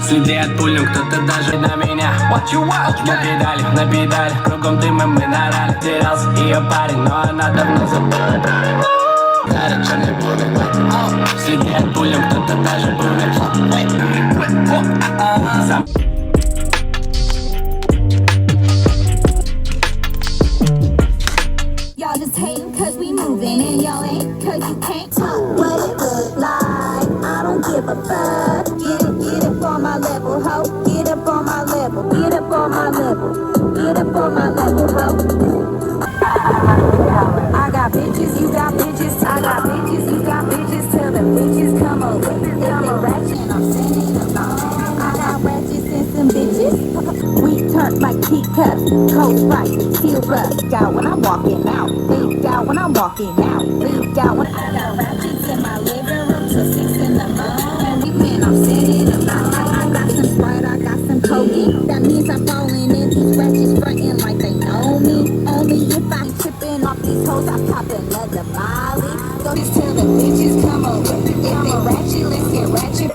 Следы от пуль, кто-то даже на меня. Мы педали на педаль, кругом дым и мы нарали. Терялся ее парень, но она давно забыла. Дарит черный бумер. Следы от пуль, кто-то даже бумер. Y'all just hating cause we moving, and y'all ain't cause you can't talk what it look like. I don't give a fuck. Get up on my level, ho. Get up on my level. Get up on my level. Get up on my level, ho. I got bitches, you got bitches. I got bitches, you got bitches. Tell them bitches come over. If they ratchet, I'm sending them on. I got ratchets and some bitches. We turn like teacups. Cold right, steel rough. Out when I'm walking out. Leak out when I'm walking out. Leak out when I got ratchets in my living room till 6 in the morning. Man, I'm sending them on. I got some Sprite, I got some Coke. That means I'm falling in these ratchets frontin' like they know me. Only if I tripping off these hoes, I pop another Molly. So just tell the bitches come over. If they ratchet, let's get ratchet.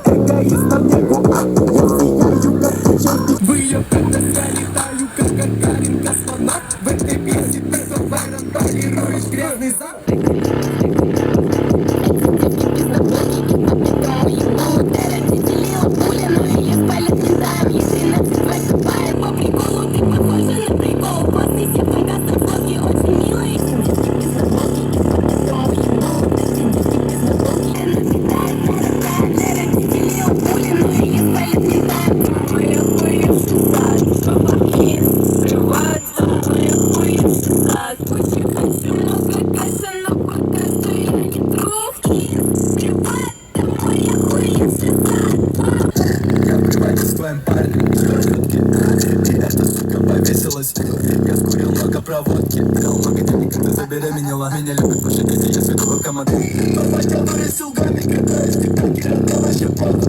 Проводки, много денег, когда забеременела. Меня любят пошикать, и я сведу локомотив. Папа, который с лгами катаюсь, ты как я вообще плохо.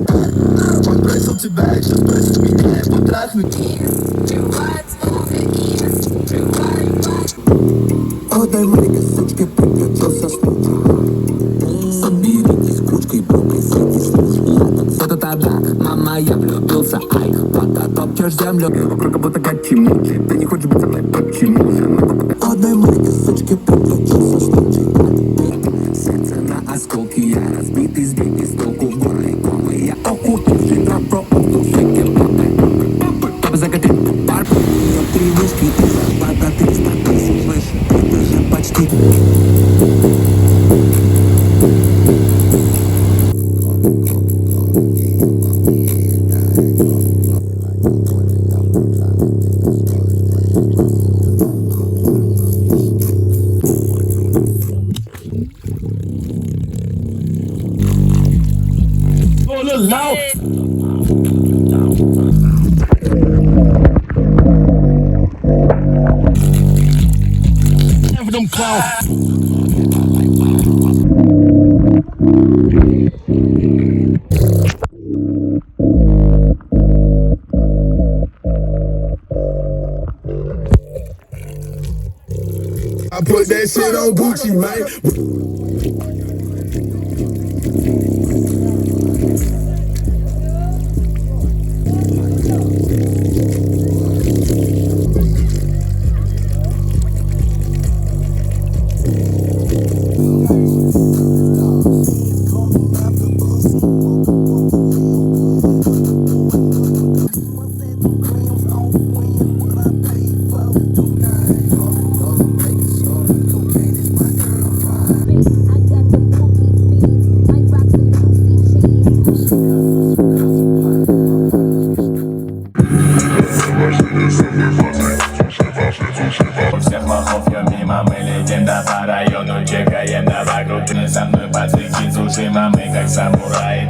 Он бросил тебя, и сейчас просит меня его трахнуть. О, дай маленькой сучке приготовься снуть. Соберитесь кучкой, брокой, садись. Это тогда, мама, я влюбился. Ай, пока топчешь землю. Вокруг как будто качему. Ты не хочешь быть со мной, почему? О, дай маленькой сучке приготовься снуть. Сердце на осколки, я разбитый, сбитый с толку в горле комы. Я окупивший пропробовал шейки папы. Папа закатил пар. Я три вышки, и зарплата 300 тысяч выше. Это же почти... Loud. For them clowns. I put that shit on Gucci, man. Всех махов я мимо, мы легенда по району. Чекаем на вокруг, ты со мной пацаны, суши, мы как самураи.